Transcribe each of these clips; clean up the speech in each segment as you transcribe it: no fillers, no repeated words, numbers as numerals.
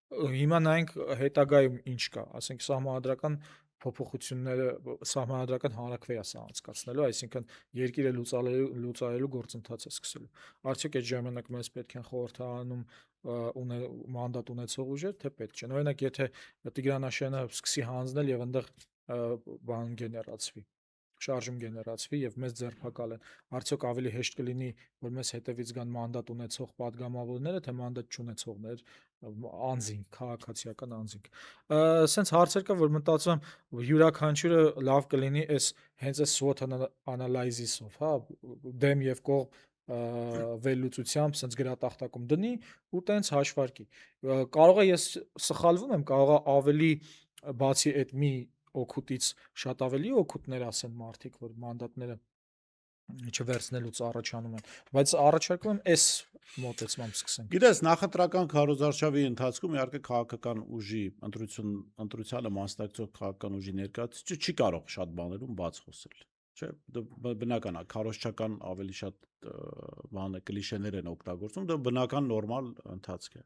Հիմա նայենք հետագայում ինչ կա, ասենք սահմանադրական փոփոխությունները, սահմանադրական հանրաքվե է սա անցկացնելու, այսինքն երկիրը լուծարելու գործընթաց է սկսելու։ Արդյոք այդ ժամանակ մեզ պետք են խորհրդարանում մանդատ ունեցող ուժեր, թե պետք չեն։ Օրինակ, եթե Տիգրան սկսի հանձնել եւ այնտեղ բան գեներացվի, շարժում գեներացվի եւ մեզ ձերբակալեն, արդյոք ավելի հեշտ կլինի, որ մեզ հետևից գան մանդատ ունեցող падգամավորները, թե մանդատ չունեցողներ, անձինք, քաղաքացիական անձինք։ Սենց հարցեր կա, որ մտածում եմ, յուրաքանչյուրը լավ կլինի հենց այս SWOT analysis-ով, հա, դեմ եւ կողմ վերլուծությամբ սենց գրատախտակում դնի ու տենց հաշվարկի։ Կարող է ես սխալվում եմ, կարող է ավելի բացի այդ մի օգուտից շատ ավելի օգուտներ ասեն մարդիկ, որ մանդատները չվերցնելուց առաջանում են, բայց առաջարկում եմ այս մոտեցմամբ սկսենք։ Գիտես, նախընտրական քարոզարշավի ընթացքում իհարկե քաղաքական ուժի ընտրությանը մասնակցող քաղաքական ուժի ներկայացուցիչը չի կարող շատ բաներում բաց խոսել, չէ՞։ Բնական է, քարոզչական ավելի շատ բանը կլիշեներ են օգտագործում, դա բնական նորմալ ընթացք է։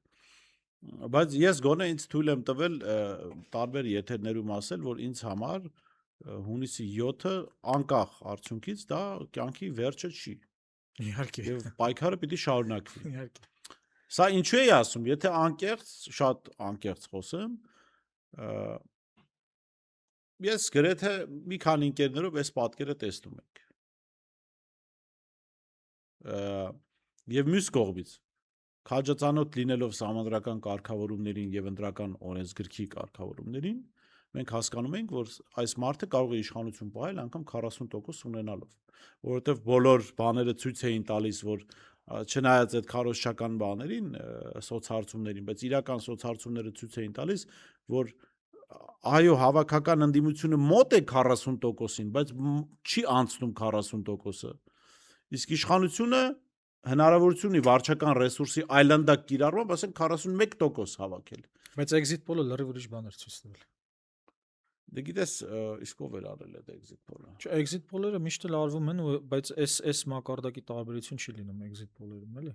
Բայց ես գոնե ինձ թույլ եմ տվել տարբեր եթերներում ասել, որ ինձ համար հունիսի 7-ը անկախ արդյունքից դա կյանքի վերջը չի։ Իհարկե։ Եվ պայքարը պիտի շարունակվի։ Իհարկե։ Սա ինչու էի ասում, եթե շատ անկեղծ խոսեմ, ես գրեթե մի քանի ընկերներով այս պատկերը տեսնում ենք։ Եվ մյուս կողմից քաջածանոթ լինելով սահմանադրական կարգավորումներին եւ ընտրական օրենսգրքի կարգավորումներին, մենք հասկանում ենք, որ այս մարդը կարող է իշխանություն պահել անգամ 40% ունենալով, որովհետեւ բոլոր բաները ցույց էին տալիս, որ չնայած այդ քարոզչական բաներին, սոցհարցումներին, բայց իրական սոցհարցումները ցույց էին տալիս, որ այո, հավաքական ընդդիմությունը մոտ է 40%-ին, բայց չի անցնում 40%-ը։ Իսկ իշխանությունը հնարավորություն ունի վարչական ռեսուրսի այլանդակ կիրառմամբ, ասենք 41% հավաքել։ Բայց exit poll-ը լրիվ ուրիշ բան էր ցույց տվել։ Դե գիտես, իսկ ով էր արել այդ exit poll-ը։ Չէ, exit poll-երը միշտ էլ արվում են, բայց այս մակարդակի տարբերություն չի լինում exit poll-երում, էլի։